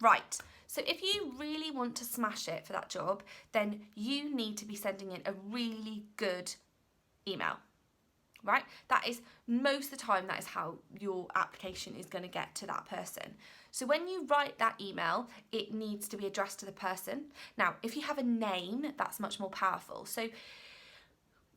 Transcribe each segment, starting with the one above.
Right, so if you really want to smash it for that job, then you need to be sending in a really good email, right? That is, most of the time, that is how your application is going to get to that person. So when you write that email, it needs to be addressed to the person. Now, if you have a name, that's much more powerful. So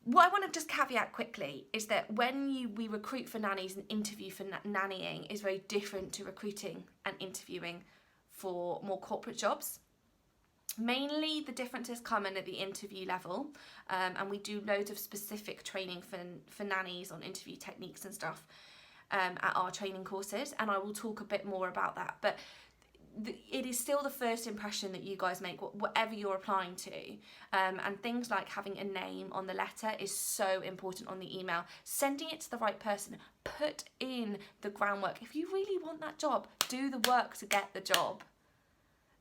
what I want to just caveat quickly is that when we recruit for nannies and interview for nannying is very different to recruiting and interviewing for more corporate jobs. Mainly the differences come in at the interview level, and we do loads of specific training for nannies on interview techniques and stuff at our training courses, and I will talk a bit more about that. But it is still the first impression that you guys make, whatever you're applying to, and things like having a name on the letter is so important on the email. Sending it to the right person, put in the groundwork. If you really want that job, do the work to get the job.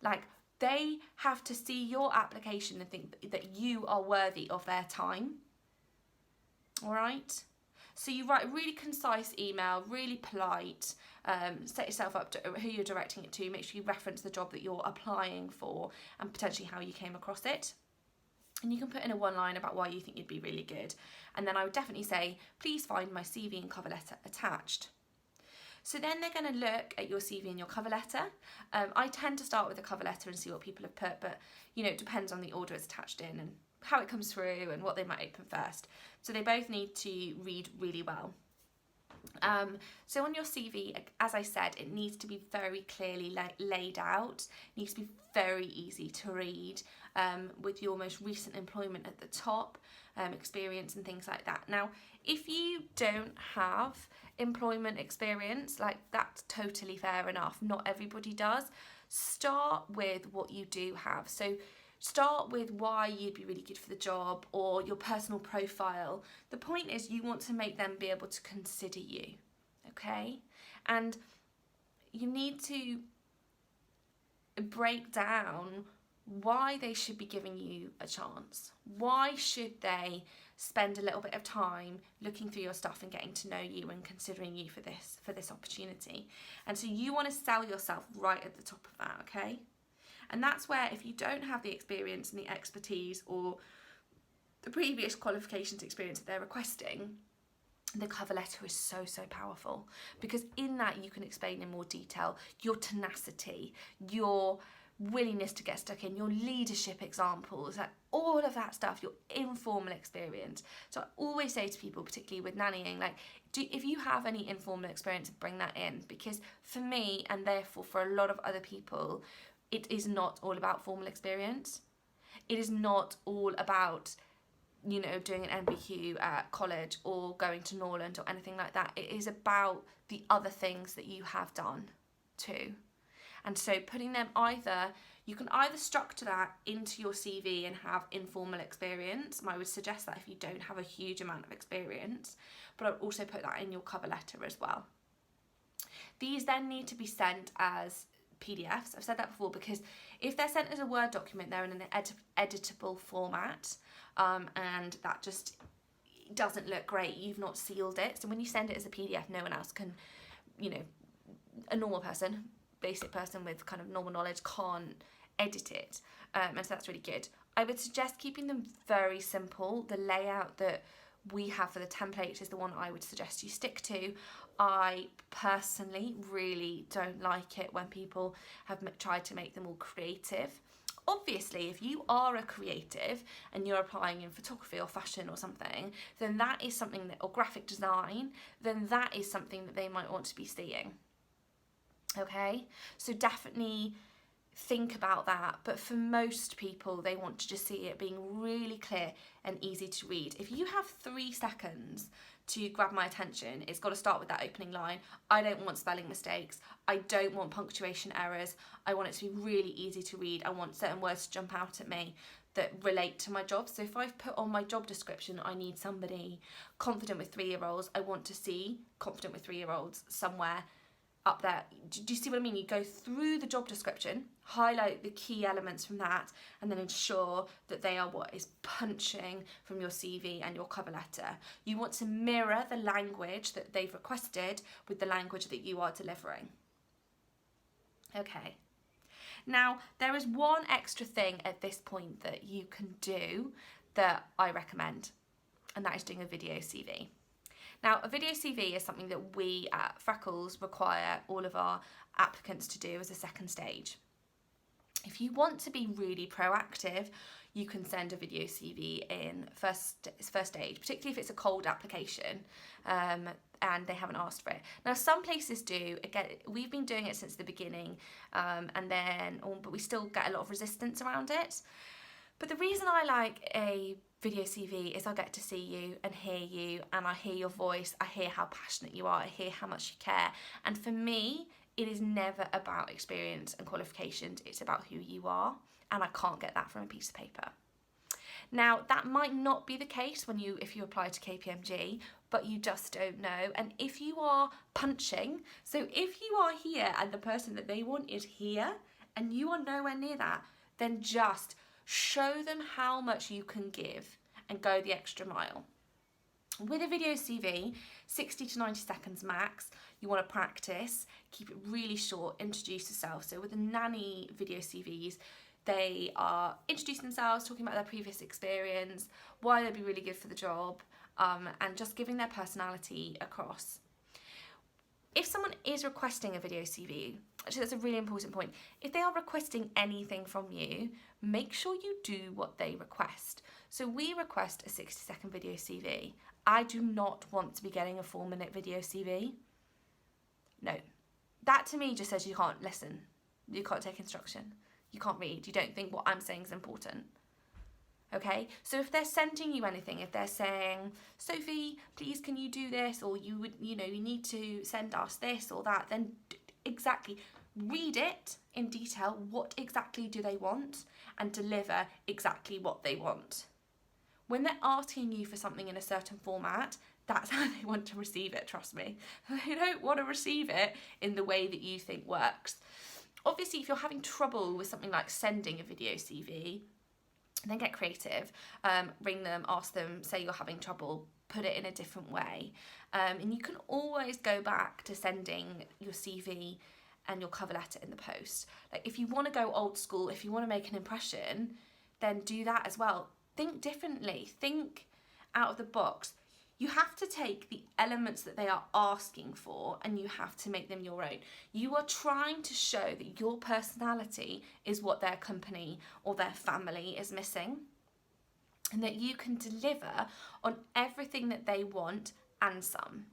Like, they have to see your application and think that you are worthy of their time. All right? So you write a really concise email, really polite, set yourself up to who you're directing it to, make sure you reference the job that you're applying for and potentially how you came across it. And you can put in a one line about why you think you'd be really good. And then I would definitely say, please find my CV and cover letter attached. So then they're going to look at your CV and your cover letter. I tend to start with the cover letter and see what people have put, but it depends on the order it's attached in and how it comes through and what they might open first. So they both need to read really well. So on your CV, as I said, it needs to be very clearly laid out. It needs to be very easy to read, with your most recent employment at the top, experience and things like that. Now, if you don't have employment experience, like, that's totally fair enough. Not everybody does. Start with what you do have. So start with why you'd be really good for the job or your personal profile. The point is you want to make them be able to consider you, okay? And you need to break down why they should be giving you a chance. Why should they spend a little bit of time looking through your stuff and getting to know you and considering you for this opportunity? And so you want to sell yourself right at the top of that, okay? And that's where, if you don't have the experience and the expertise or the previous qualifications experience that they're requesting, the cover letter is so, so powerful, because in that you can explain in more detail your tenacity, your willingness to get stuck in, your leadership examples, like all of that stuff, your informal experience. So I always say to people, particularly with nannying, like, if you have any informal experience, bring that in, because for me, and therefore for a lot of other people, it is not all about formal experience. It is not all about, doing an NVQ at college or going to Norland or anything like that. It is about the other things that you have done too. And so putting them you can either structure that into your CV and have informal experience. And I would suggest that if you don't have a huge amount of experience, but I would also put that in your cover letter as well. These then need to be sent as PDFs. I've said that before, because if they're sent as a Word document, they're in an editable format, and that just doesn't look great. You've not sealed it. So when you send it as a PDF, no one else can, a normal person, basic person with kind of normal knowledge can't edit it, and so that's really good. I would suggest keeping them very simple. The layout that we have for the templates is the one I would suggest you stick to. I personally really don't like it when people have tried to make them all creative. Obviously, if you are a creative and you're applying in photography or fashion or something, then that is something that, or graphic design, then that is something that they might want to be seeing. Okay, so definitely think about that. But for most people, they want to just see it being really clear and easy to read. If you have 3 seconds to grab my attention, it's got to start with that opening line. I don't want spelling mistakes. I don't want punctuation errors. I want it to be really easy to read. I want certain words to jump out at me that relate to my job. So if I've put on my job description, I need somebody confident with 3-year-olds, I want to see confident with 3-year-olds somewhere up there. Do you see what I mean? You go through the job description, highlight the key elements from that, and then ensure that they are what is punching from your CV and your cover letter. You want to mirror the language that they've requested with the language that you are delivering. Okay. Now, there is one extra thing at this point that you can do that I recommend, and that is doing a video CV. Now, a video CV is something that we at Freckles require all of our applicants to do as a second stage. If you want to be really proactive, you can send a video CV in first stage, particularly if it's a cold application and they haven't asked for it. Now, some places do. Again, we've been doing it since the beginning, but we still get a lot of resistance around it. But the reason I like a video CV is I get to see you and hear you, and I hear your voice, I hear how passionate you are, I hear how much you care. And for me, it is never about experience and qualifications, it's about who you are, and I can't get that from a piece of paper. Now, that might not be the case if you apply to KPMG, but you just don't know. And if you are punching, so if you are here and the person that they want is here, and you are nowhere near that, then just show them how much you can give and go the extra mile. With a video CV, 60 to 90 seconds max, you want to practice, keep it really short, introduce yourself. So with the nanny video CVs, they are introducing themselves, talking about their previous experience, why they'd be really good for the job, and just giving their personality across. If someone is requesting a video CV, actually that's a really important point, if they are requesting anything from you, make sure you do what they request. So we request a 60-second video CV. I do not want to be getting a 4-minute video CV. No. That to me just says you can't listen, you can't take instruction, you can't read, you don't think what I'm saying is important. Okay, so if they're sending you anything, if they're saying, Sophie, please can you do this, or you need to send us this or that, then exactly read it in detail. What exactly do they want, and deliver exactly what they want. When they're asking you for something in a certain format, that's how they want to receive it, trust me. They don't want to receive it in the way that you think works. Obviously, if you're having trouble with something like sending a video CV, then get creative, ring them, ask them, say you're having trouble, put it in a different way. And you can always go back to sending your CV and your cover letter in the post. Like if you want to go old school, if you want to make an impression, then do that as well. Think differently, think out of the box. You have to take the elements that they are asking for and you have to make them your own. You are trying to show that your personality is what their company or their family is missing, and that you can deliver on everything that they want and some.